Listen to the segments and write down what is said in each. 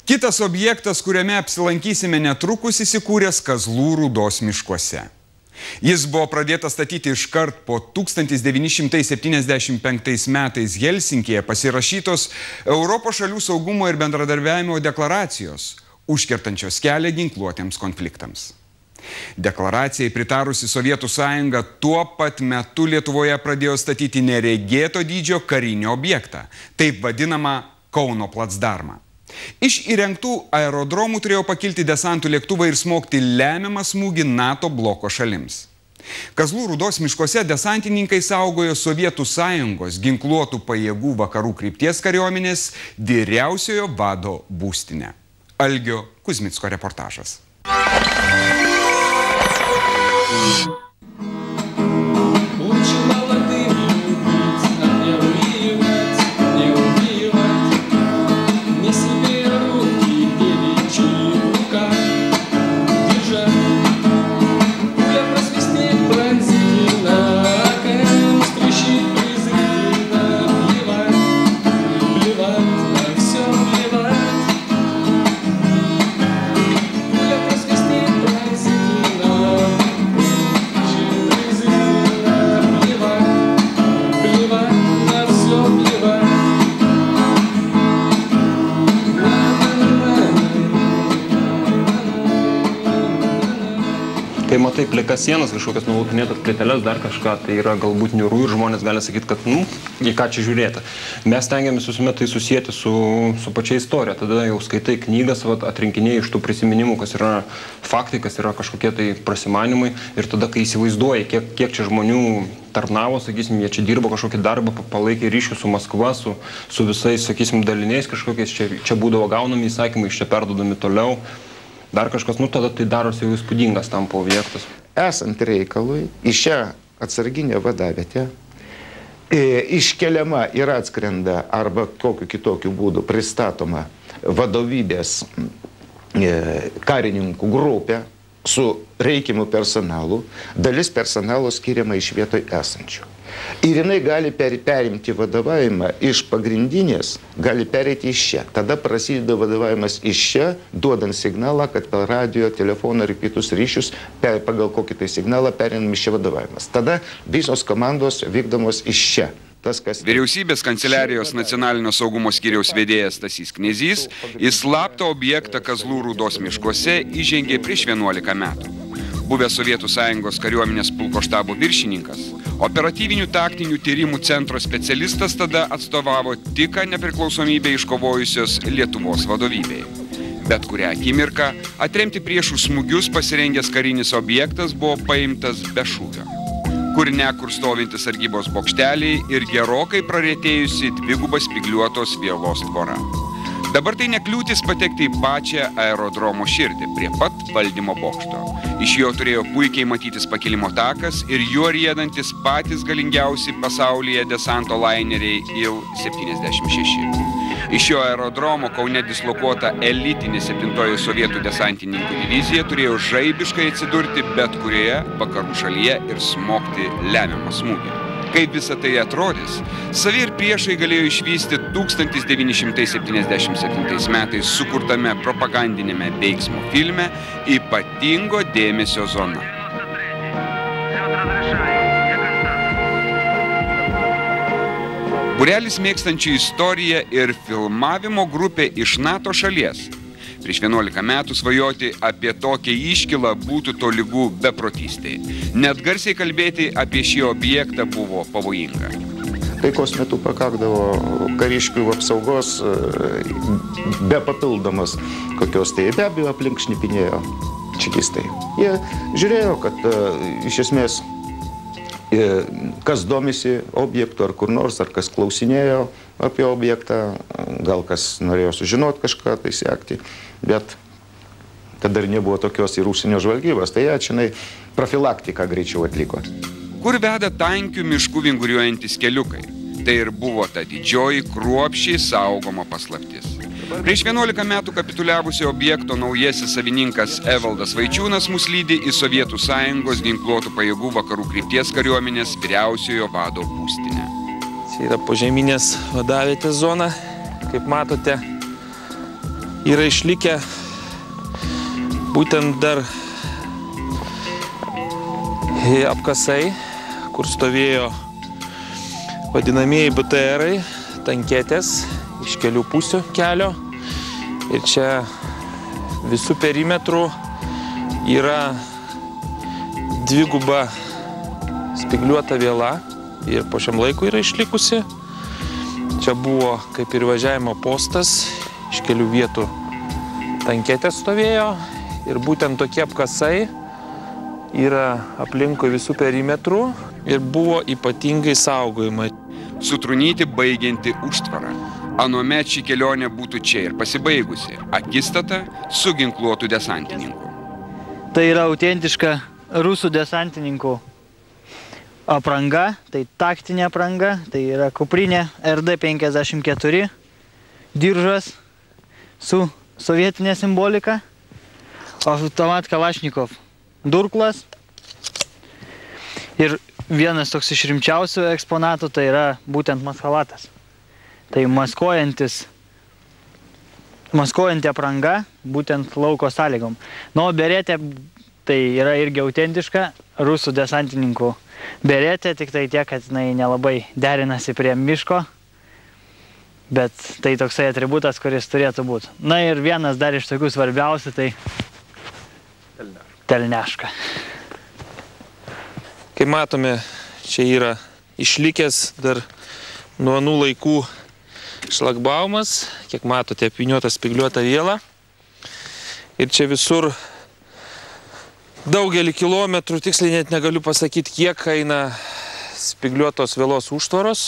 Kitas objektas, kuriame apsilankysime netrukus, įsikūręs Kazlų Rūdos miškuose. Jis buvo pradėtas statyti iškart po 1975 metais Helsinkėje pasirašytos Europos šalių saugumo ir bendradarbiavimo deklaracijos, užkertančios kelią ginkluotiems konfliktams. Deklaracijai pritarusi Sovietų sąjunga tuo pat metu Lietuvoje pradėjo statyti neregėto dydžio karinį objektą, taip vadinamą Kauno placdarmą. Iš įrengtų aerodromų turėjo pakilti desantų lėktuvai ir smogti lemiamą smūgį NATO bloko šalims. Kazlų Rūdos miškuose desantininkai saugojo Sovietų sąjungos ginkluotų pajėgų vakarų krypties kariuomenės vyriausiojo vado būstinę. Algio Kuzmicko reportažas. Kai matai plikas sienas, kažkokias nulupinėtas plyteles, dar kažką, tai yra galbūt niūru ir žmonės gali sakyti, kad, į ką čia žiūrėti. Mes stengiamės visuomet tai susijęti su pačia istorija. Tada jau skaitai knygas, atrinkinėjai iš tų prisiminimų, kas yra faktai, kas yra kažkokie tai prasimanimai. Ir tada, kai įsivaizduoji, kiek čia žmonių tarnavo, sakysim, jie čia dirbo kažkokį darbą, palaikė ryšių su Maskva, su visais, sakysim, daliniais kažkokiais, čia būdavo gaunami įsakymai, iš čia perduodami toliau. Dar kažkas, tada tai darosi jau įspūdingas tampa objektas. Esant reikalui, į šią atsarginę vadavietę iškeliama ir atskrenda arba kokiu kitokiu būdu pristatoma vadovybės karininkų grupė su reikiamu personalu, dalis personalo skiriama iš vietoj esančių. Ir jinai gali perimti vadovavimą iš pagrindinės, gali pereiti iš čia. Tada prasideda vadovavimas iš čia, duodant signalą, kad per radio, telefoną ir kitus ryšius, pagal kokį tai signalą perinam iš čia vadovavimas. Tada visos komandos vykdomos iš čia. Vyriausybės kanceliarijos nacionalinio saugumo skyriaus vedėjas Stasys Knezys į slaptą objektą Kazlų Rūdos miškuose įžengė prieš 11 metų. Buvęs Sovietų sąjungos kariuomenės pulko štabo viršininkas, operatyvinių taktinių tyrimų centro specialistas tada atstovavo tik nepriklausomybę iškovojusios Lietuvos vadovybei. Bet kurią akimirką atremti priešų smūgius pasirengęs karinis objektas buvo paimtas be šūvio. Kur nekur stovintis sargybos bokšteliai ir gerokai prarėtėjusi dvigubas spygliuotos vielos tvora. Dabar tai nekliūtis patekti į pačią aerodromo širdį, prie pat valdymo bokšto. Iš jo turėjo puikiai matytis pakilimo takas ir juo riedantis patys galingiausi pasaulyje desanto laineriai Il-76. Iš šio aerodromo Kaune dislokuota elitinė 7-oji sovietų desantininkų divizija turėjo žaibiškai atsidurti bet kurioje vakarų šalyje ir smogti lemiamą smūgį. Kaip visą tai atrodys, savi ir priešai galėjo išvysti 1977 metais sukurtame propagandinėme veiksmo filme Ypatingo dėmesio zona. Būrelis mėgstančių istoriją ir filmavimo grupė iš NATO šalies. Prieš 11 metų svajoti apie tokią iškilą būtų tolygų beprotystei. Net garsiai kalbėti apie šį objektą buvo pavojinga. Taikos metu pakakdavo kariškių apsaugos be papildomas kokios tai, be abejo aplink šnipinėjo čekistai. Jie žiūrėjo, kad iš esmės kas domisi objektu ar kur nors, ar kas klausinėjo apie objektą, gal kas norėjo sužinoti kažką, tai sekti, bet kad dar nebuvo tokios ir užsienio žvalgybos, tai jie čia profilaktiką greičiau atliko. Kur veda tankių miškų vinguriuojantis keliukai? Tai ir buvo ta didžioji kruopščiai saugoma paslaptis. Prieš 11 metų kapituliavusio objekto naujasis savininkas Evaldas Vaičiūnas mus lydi į Sovietų sąjungos ginkluotų pajėgų vakarų krypties kariuomenės vyriausiojo vado būstinę. Čia yra požeminės vadavietės zona, kaip matote. yra išlikę būtent dar apkasai, kur stovėjo vadinamieji BTR-ai, tanketės iš kelių pusių kelio. Ir čia visų perimetrų yra dviguba spygliuota viela ir po šiam laikui yra išlikusi. Čia buvo kaip ir važiavimo postas, iš kelių vietų tanketės stovėjo ir būtent tokie apkasai yra aplinkui visų perimetrų ir buvo ypatingai saugojama. Sutrunyti baigianti užtvarą. Anuomet ši kelionė būtų čia ir pasibaigusi. Akistata su ginkluotų desantininkų. Tai yra autentiška rusų desantininkų apranga, tai taktinė apranga, tai yra kuprinė RD-54, diržas su sovietinė simbolika, automat Kalašnikov durklas. Ir vienas toks iš rimčiausių eksponatų tai yra būtent maskalatas. Tai maskuojanti apranga būtent lauko sąlygom. Nu, beretė tai yra irgi autentiška rusų desantininkų beretė, tik tai tiek, kad jinai nelabai derinasi prie miško, bet tai toksai atributas, kuris turėtų būti. Na ir vienas dar iš tokių svarbiausių, tai telneška. Kaip matome, čia yra išlikęs dar nuo anų laikų šlagbaumas, kiek matote, apvyniota spygliuota viela. Ir čia visur daugelį kilometrų, tiksliai net negaliu pasakyti, kiek eina spygliuotos vielos užtvaros,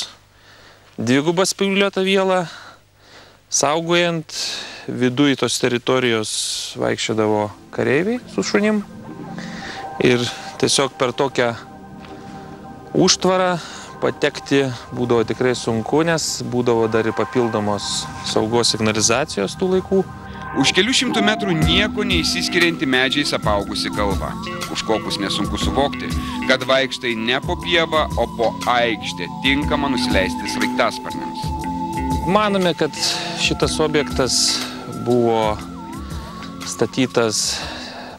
dviguba spygliuota viela, saugojant viduj tos teritorijos vaikščiodavo kareiviai su šunim. Ir tiesiog per tokią užtvarą patekti būdavo tikrai sunku, nes būdavo dar ir papildomos saugos signalizacijos tų laikų. Už kelių šimtų metrų nieko neįsiskirianti medžiais apaugusi kalva. Užkopus nesunku suvokti, kad vaikštai ne po pievą, o po aikštę, tinkama nusileisti sraigtasparniams. Manome, kad šitas objektas buvo statytas,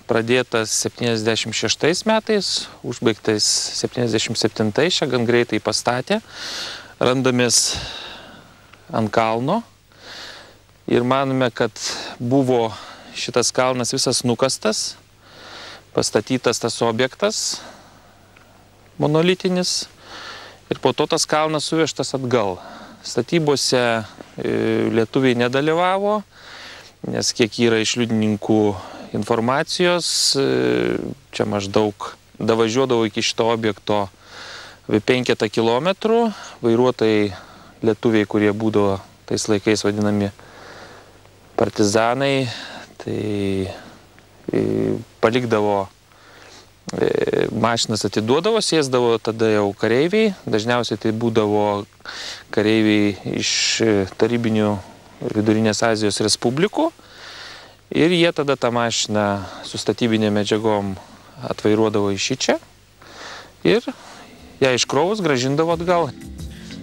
pradėtas 76 metais, užbaigtais 77, šią gan greitai pastatė. Randamės ant kalno ir manome, kad buvo šitas kalnas visas nukastas, pastatytas tas objektas monolitinis ir po to tas kalnas suvežtas atgal. Statybose lietuviai nedalyvavo, nes kiek yra iš liudininkų informacijos, čia maždaug davažiuodavo iki šito objekto 5 kilometrų. Vairuotojai lietuviai, kurie būdavo tais laikais vadinami partizanai, tai palikdavo mašinas, atiduodavo, sėsdavo tada jau kareiviai. Dažniausiai tai būdavo kareiviai iš tarybinių Vidurinės Azijos respublikų. Ir jie tada tą mašiną su statybinė medžiagom atvairuodavo iš čia ir ją iškrovus grąžindavo atgal.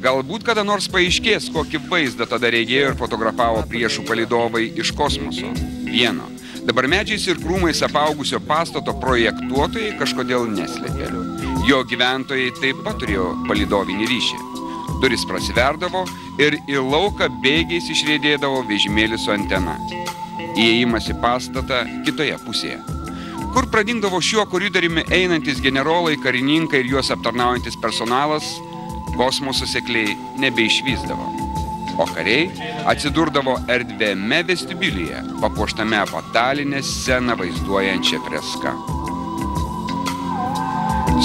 Galbūt kada nors paaiškės, kokį vaizdą tada regėjo ir fotografavo priešų palydovai iš kosmoso. Vieno. Dabar medžiais ir krūmais apaugusio pastato projektuotojai kažkodėl neslėpė. Jo gyventojai taip pat turėjo palydovinį ryšį. Duris prasiverdavo ir į lauką bėgiais išriedėdavo vežimėlis su antena. Įėjimas į pastatą kitoje pusėje. Kur pradingdavo šiuo koridoriumi einantis generolai, karininkai ir juos aptarnaujantis personalas, kosmoso sekliai nebeišvysdavo. O kariai atsidurdavo erdviame vestibiulyje, papuoštame batalinę sceną vaizduojančią freską.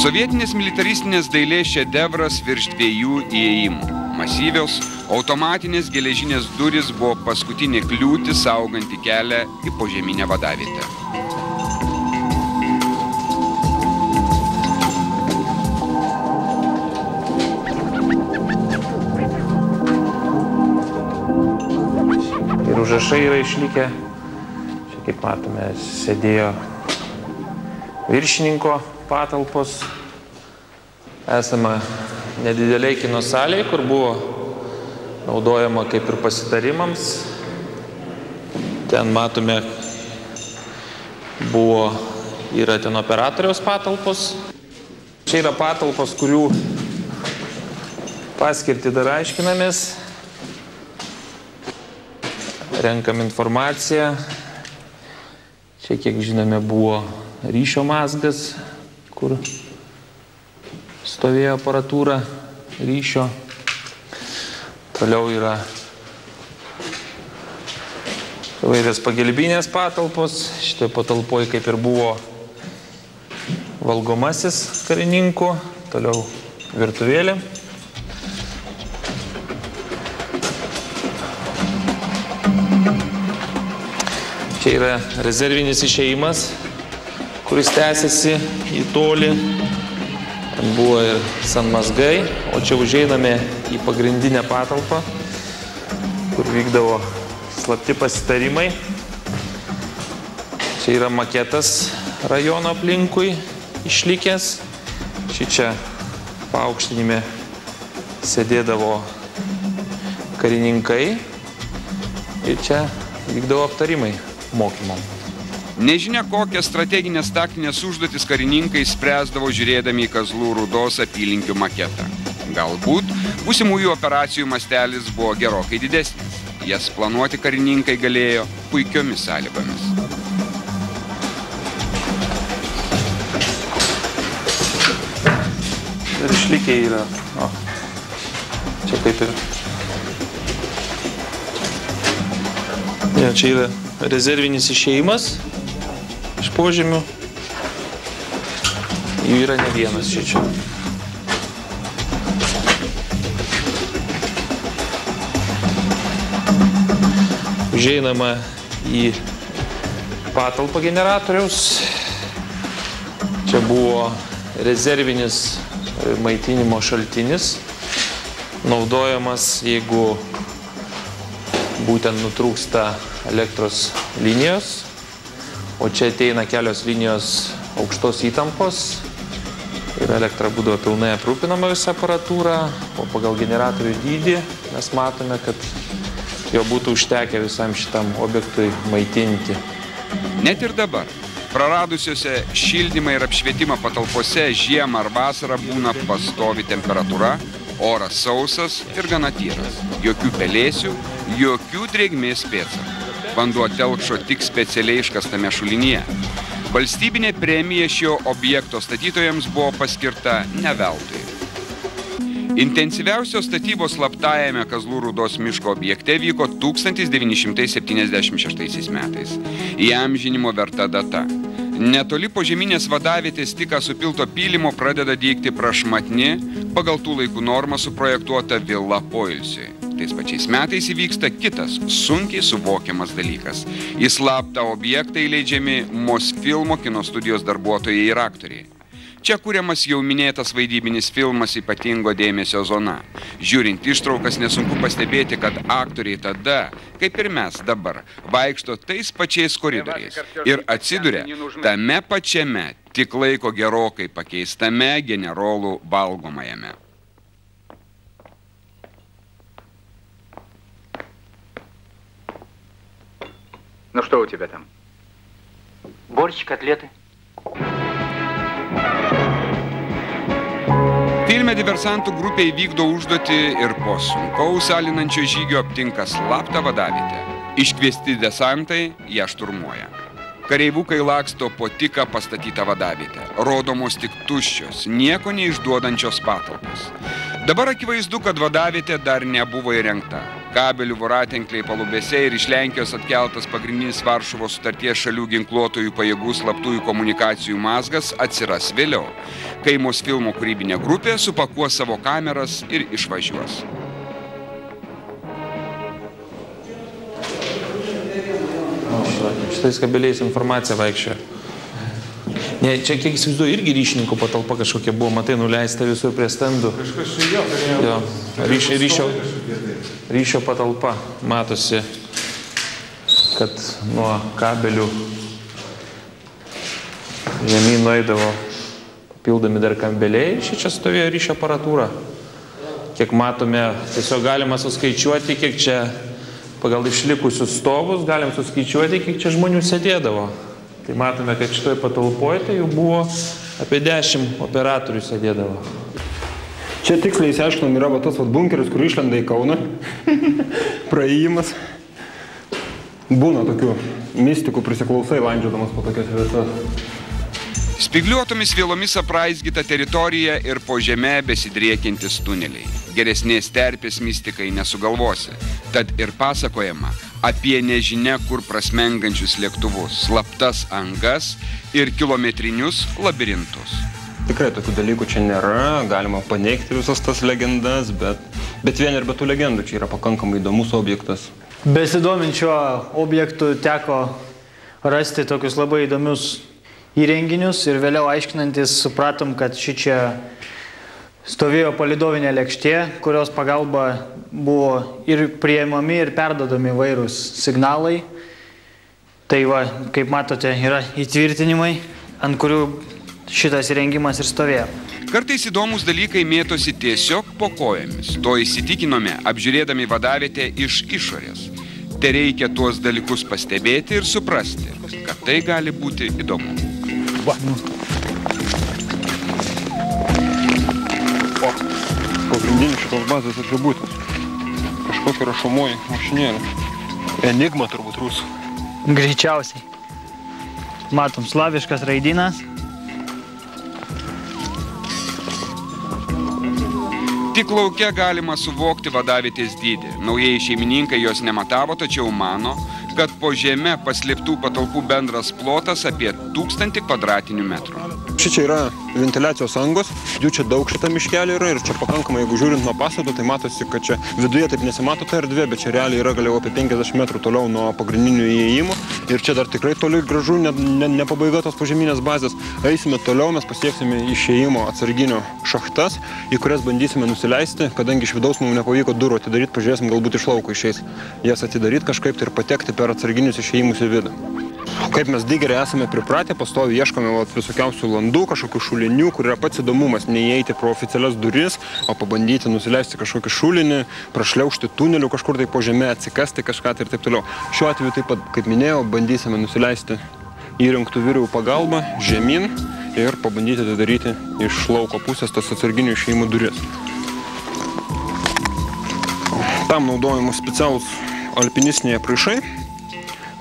Sovietinės militaristinės dailės šedevras virš 2 įėjimų. Masyvios, automatinės geležinės durys buvo paskutinė kliūtis sauganti kelią į požeminę vadavietę. Ir užrašai yra išlikę. Čia, kaip matome, sėdėjo viršininko patalpos. Esama nedideliai kino salėje, kur buvo naudojama kaip ir pasitarimams. Ten matome, yra ten operatoriaus patalpos. Čia yra patalpos, kurių paskirtį dar aiškinamės. Renkam informaciją. Čia, kiek žinome, buvo ryšio mazgas, kur stovėjo aparatūra ryšio. Toliau yra įvairios pagalbinės patalpos. Šitoje patalpoje kaip ir buvo valgomasis karininkų. Toliau virtuvėlė. Čia yra rezervinis išėjimas, kuris tęsiasi į tolį. Ten buvo ir sanmazgai, o čia užeiname į pagrindinę patalpą, kur vykdavo slapti pasitarimai. Čia yra maketas rajono aplinkui išlikęs. Čia paaukštinime sėdėdavo karininkai ir čia vykdavo aptarimai mokymam. Nežinia, kokias strateginės taktinės užduotis karininkai spręsdavo žiūrėdami į Kazlų Rūdos apylinkių maketą. Galbūt būsimųjų operacijų mastelis buvo gerokai didesnis. Jas planuoti karininkai galėjo puikiomis sąlygomis. Ir išlikę yra. Čia kaip ir. Čia yra rezervinis išėjimas iš požemių. Jų yra ne vienas čia. Užeinama į patalpą generatoriaus. Čia buvo rezervinis maitinimo šaltinis, naudojamas, jeigu būtent nutrūksta elektros linijos, o čia ateina kelios linijos aukštos įtampos ir elektra būdavo pilnai aprūpinama visą aparatūrą, o pagal generatorių dydį mes matome, kad jo būtų užtekę visam šitam objektui maitinti. Net ir dabar, praradusiuose šildymą ir apšvietimą patalpose žiemą ar vasarą būna pastovi temperatūra, oras sausas ir gana tyras. Jokių pelėsių, jokių drėgmės pėdsakų. Vanduo telkšo tik specialiai iškastame šulinyje. Valstybinė premija šio objekto statytojams buvo paskirta ne veltui. Intensyviausios statybos slaptajame Kazlų Rūdos miško objekte vyko 1976 metais. Įamžinimo verta data. Netoli požeminės vadavietės tik supilto pylimo pradeda dygti prašmatni, pagal tų laikų normą suprojektuota vila poilsiui. Tais pačiais metais įvyksta kitas, sunkiai suvokiamas dalykas. Į slaptą objektą įleidžiami Mosfilmo kino studijos darbuotojai ir aktoriai. Čia kuriamas jau minėtas vaidybinis filmas Ypatingo dėmesio zona. Žiūrint ištraukas, nesunku pastebėti, kad aktoriai tada, kaip ir mes dabar, vaikšto tais pačiais koridoriais ir atsiduria tame pačiame, tik laiko gerokai pakeistame generolų valgomajame. Ну что у тебя там? Борщ, котлеты. Filme diversantų grupė įvykdo užduotį ir po sunkaus alinančio žygio aptinka slaptą vadavietę. Iškviesti desantai ją šturmuoja. Kareivukai laksto po tiką pastatytą vadavietę. Rodomos tik tuščios, nieko neišduodančios patalpos. Dabar akivaizdu, kad vadavietė dar nebuvo įrengta. Kabelių voratinkliai palubėse ir iš Lenkijos atkeltas pagrindinis Varšuvos sutarties šalių ginkluotojų pajėgų slaptųjų komunikacijų mazgas atsiras vėliau, kai Mosfilmo kūrybinė grupė supakuos savo kameras ir išvažiuos. Šitais kabeliais informacija vaikščia. Ne, čia kiek įsivaizduoju, irgi ryšininkų patalpa kažkokia buvo, matai, nuleista visur prie stendų. Kažkas čia Ryšio patalpa. Matosi, kad nuo kabelių žemyn nueidavo pildomi dar kambeliai. Čia stovėjo ryšio aparatūra. Kiek matome, tiesiog galima suskaičiuoti, kiek čia pagal išlikusius stovus galim suskaičiuoti, kiek čia žmonių sėdėdavo. Tai matome, kad šitoje patalpoje tai jau buvo apie 10 operatorių sėdėdavo. Čia tiksliai įsiaiškinom yra tas bunkeris, kur išlenda į Kauną. Praėjimas. Būna tokių mistikų prisiklausai landžiodamas po tokias vietas. Spygliuotomis vielomis apraizgyta teritorija ir po žeme besidriekiantis tuneliai. Geresnės terpės mistikai nesugalvosi. Tad ir pasakojama apie nežinia kur prasmengančius lėktuvus, slaptas angas ir kilometrinius labirintus. Tikrai tokių dalykų čia nėra, galima paneigti visas tas legendas, bet vien ir be tų legendų čia yra pakankamai įdomus objektas. Besidominčio objektų teko rasti tokius labai įdomius įrenginius ir vėliau aiškinantis supratom, kad šičia stovėjo palidovinė lėkštė, kurios pagalba buvo ir priėmami ir perdodami vairūs signalai. Tai va, kaip matote, yra įtvirtinimai, ant kurių šitas įrengimas ir stovėjo. Kartais įdomus dalykai mėtosi tiesiog po kojomis. To įsitikinome, apžiūrėdami vadavietę iš išorės. Te reikia tuos dalykus pastebėti ir suprasti, kad tai gali būti įdomu. Va. O, pagrindinis šitos bazės atributas. Kažkokia rašomoji mašinėlė. Enigma turbūt rusų. Greičiausiai. Matom, slaviškas raidynas. Tik lauke galima suvokti vadavietės dydį. Naujieji šeimininkai jos nematavo, tačiau mano, kad po žeme paslėptų patalpų bendras plotas apie 1000 kvadratinių metrų. Šičia yra ventiliacijos angos, jų čia daug šitą miškelį yra ir čia pakankamai, jeigu žiūrint nuo pastato, tai matosi, kad čia viduje taip nesimato ta erdvė, bet čia realiai yra galėjau apie 50 metrų toliau nuo pagrindinių įėjimų ir čia dar tikrai toli gražu, ne pabaiga tos požeminės bazės. Eisime toliau, mes pasieksime išėjimo atsarginio šachtas, į kurias bandysime nusileisti, kadangi iš vidaus mums nepavyko durų atidaryti, pažiūrėsim, galbūt iš lauko išeis jas atidaryti kažkaip tai ir patekti per atsarginius išėjimus į vidų. Kaip mes digeriai esame pripratę, pastovi ieškome visokiausių landų, kažkokių šulinių, kur yra pats įdomumas neįeiti pro oficialias duris, o pabandyti nusileisti kažkokį šulinį, prašliaužti tunelių kažkur tai po žemę, atsikasti kažką tai ir taip toliau. Šiuo atveju taip pat, kaip minėjau, bandysime nusileisti įrengtų virių pagalba žemyn ir pabandyti tai daryti iš lauko pusės tas atsarginių išėjimų duris. Tam naudojamos specialūs alpinistiniai apraišai,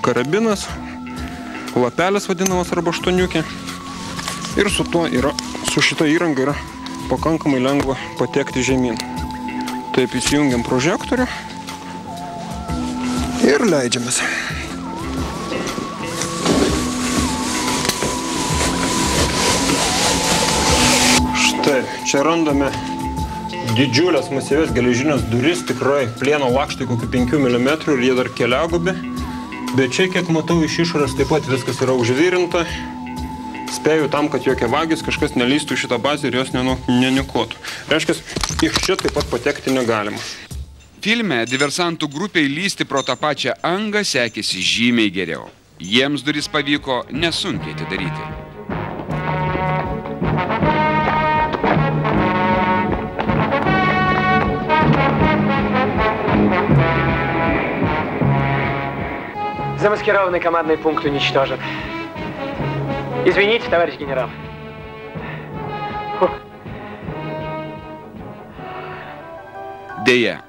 karabinas, lapelis vadinamas arba aštuoniukė. Ir su šita įranga yra pakankamai lengva patekti žemyn. Taip įsijungiam prožektorių ir leidžiamės. Štai, čia randame didžiulės masyvės geležinės duris, tikrai plieno lakštai kokių 5 mm ir jie dar keliagubi. Bet čia, kiek matau, iš išorės taip pat viskas yra užvirinta. Spėju tam, kad jokie vagis kažkas nelystų šitą bazę ir jos nenikuotų. Reiškia, iš čia taip pat patekti negalima. Filme diversantų grupiai lysti pro tą pačią angą sekėsi žymiai geriau. Jiems duris pavyko nesunkiai atidaryti. Замаскированный командный пункт уничтожен. Извините, товарищ генерал. Deja,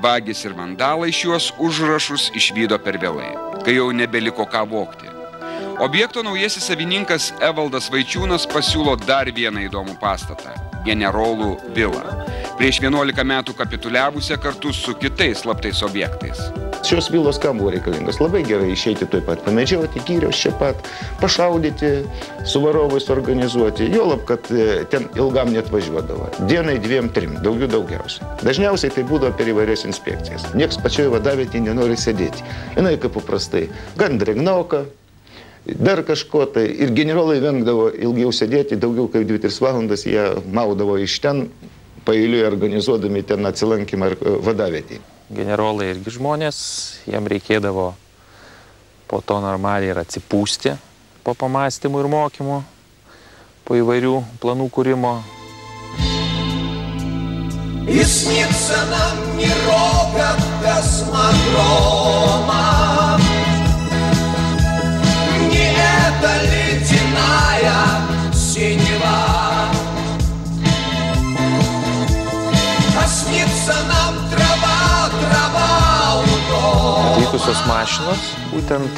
vagis ir vandalai šiuos užrašus išvydo per vėlai, kai jau nebeliko ką vogti. Objekto naujasis savininkas Evaldas Vaičiūnas pasiūlo dar vieną įdomų pastatą – generolų vilą. Prieš 11 metų kapituliavusią kartu su kitais slaptais objektais. Šios vilos kam buvo reikalingas? Labai gerai išeiti taip pat, pamedžioti gyrios čia pat, pašaudyti, su varovais organizuoti. Juolab, kad ten ilgam net važiuodavo. Dienai 2-3, daugiausiai. Dažniausiai tai būdavo per įvairias inspekcijas. Niekas pačioje vadavietėje nenori sėdėti. Jinai kaip paprastai, gan drėgnoka, dar kažko tai. Ir generolai vengdavo ilgiau sėdėti, daugiau kaip 2-3 valandas jie maudavo iš ten, paeiliui organizuodami ten atsilankymą vadavietėje. Generolai irgi žmonės, jiem reikėdavo po to normaliai ir atsipūsti po pamastymų ir mokymų, по įvairių planų kūrimo. И снится нам не рокот космодрома. Не эта ледяная синева, а снится нам трава, трава у дома. Atvykusios mašinos, būtent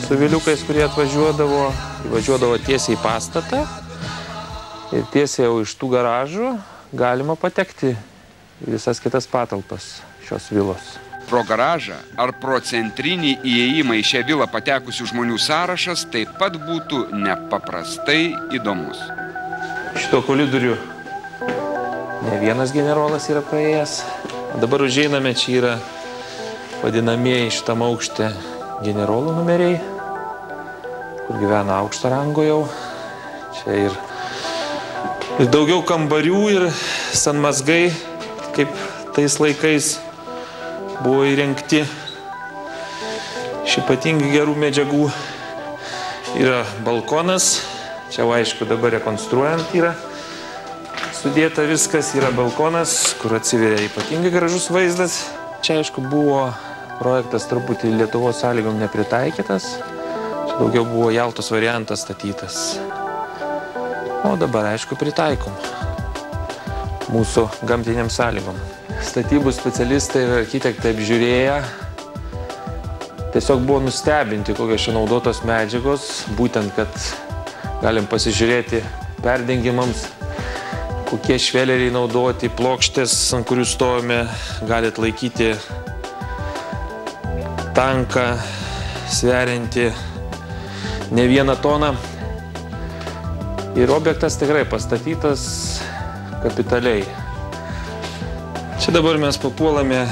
su viliukais, kurie įvažiuodavo tiesiai į pastatą ir tiesiai jau iš tų garažų galima patekti į visas kitas patalpas šios vilos. Pro garažą ar pro centrinį įėjimą į šią vilą patekusių žmonių sąrašas taip pat būtų nepaprastai įdomus. Šito koridorių ne vienas generolas yra praėjęs. Dabar užeiname, čia yra vadinamieji šitam aukšte generolų numeriai, kur gyvena aukšto rango jau. Čia ir daugiau kambarių ir sanmazgai, kaip tais laikais buvo įrengti iš ypatingai gerų medžiagų. Yra balkonas, čia aišku dabar rekonstruojant yra sudėta viskas, yra balkonas, kur atsiveria ypatingai gražus vaizdas. Čia aišku buvo projektas truputį Lietuvos sąlygom nepritaikytas, čia daugiau buvo Jaltos variantas statytas. O dabar aišku pritaikom mūsų gamtiniam sąlygom. Statybų specialistai ir architektai apžiūrėję tiesiog buvo nustebinti, kokios čia naudotos medžiagos, būtent, kad galim pasižiūrėti perdengimams, kokie šveleriai naudoti, plokštės, ant kurių stovime, galit laikyti tanką, sveriantį ne vieną toną. Ir objektas tikrai pastatytas kapitaliai. Čia dabar mes papuolame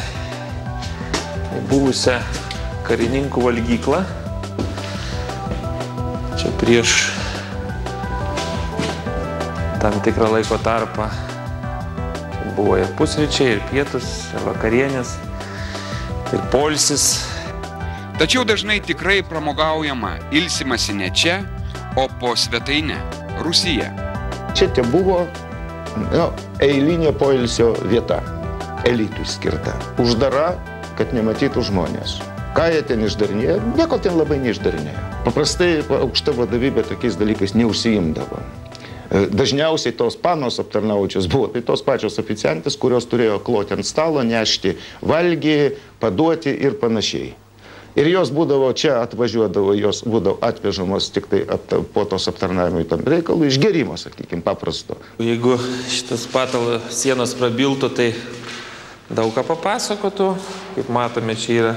į buvusią karininkų valgyklą. Čia prieš tam tikrą laiko tarpą buvo ir pusryčiai, ir pietus, ir vakarienės, ir poilsis. Tačiau dažnai tikrai pramogaujama, ilsimasi ne čia, o po svetainę, Rusija. Čia te buvo eilinė poilsio vieta, elitui skirta. Uždara, kad nematytų žmonės. Ką jie ten išdarinėjo? Nieko ten labai neišdarinėjo. Paprastai aukšta vadovybė tokiais dalykais neužsiimdavo. Dažniausiai tos panos aptarnaujančios buvo tai tos pačios oficiantės, kurios turėjo kloti ant stalo, nešti valgį, paduoti ir panašiai. Ir jos būdavo čia, atvažiuodavo, jos būdavo atvežamos tik tai po tos aptarnavimui tam reikalų, išgerimo, sakykime, paprasto. Jeigu šitas patalo sienos prabiltų, tai daug ką papasakotų. Kaip matome, čia yra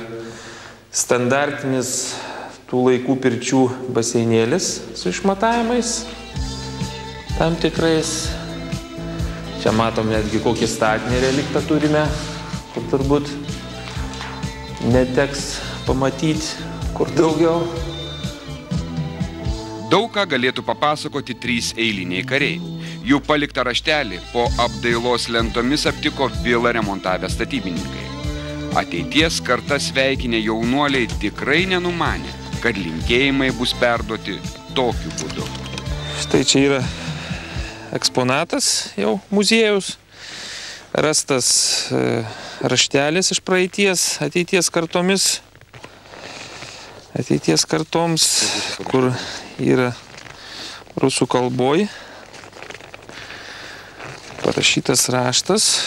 standartinis tų laikų pirčių baseinėlis su išmatavimais tam tikrais. Čia matom netgi kokį statinį reliktą turime, kur turbūt neteks pamatyti kur daugiau. Daug ką galėtų papasakoti 3 eiliniai kariai. Jų paliktą raštelį po apdailos lentomis aptiko vilą remontavę statybininkai. Ateities kartas sveikinę jaunuoliai tikrai nenumanė, kad linkėjimai bus perduoti tokiu būdu. Štai čia yra eksponatas jau muziejaus. Rastas raštelis iš praeities, ateities kartoms, kur yra rusų kalboj parašytas raštas.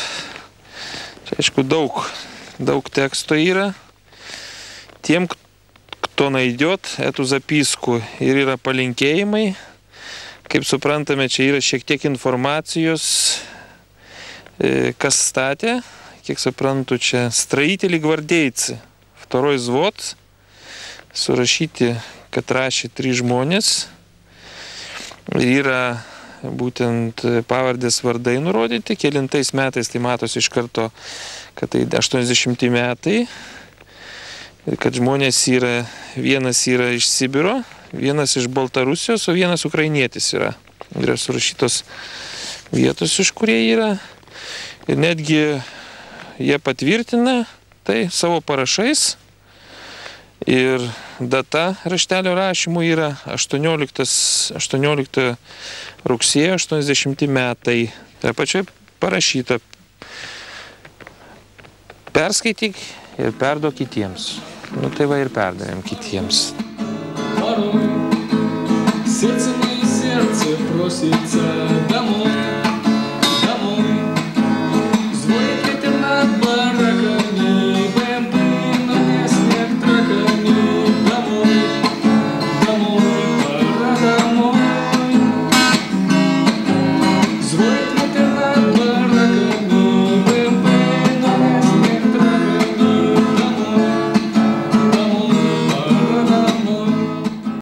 Čia, aišku, daug teksto yra. Tiem, кто найдет эту записку, ir yra palinkėjimai. Kaip suprantame, čia yra šiek tiek informacijos, kas statė. Kiek suprantu, čia строители гвардейцы, 2 взвод. Surašyti, kad rašė 3 žmonės. Yra būtent pavardės vardai nurodyti. Kelintais metais, tai matosi iš karto, kad tai 80 metai. Ir kad žmonės yra, vienas yra iš Sibiro, vienas iš Baltarusijos, o vienas ukrainietis yra. Yra surašytos vietos, iš kurie yra. Ir netgi jie patvirtina tai savo parašais. Ir data raštelio rašymų yra 18 rugsėjo 80 metai. Tai pačiai parašyta. Perskaityk ir perduok kitiems. Nu tai va ir perdavėm kitiems. Порой сердце мои сердце просится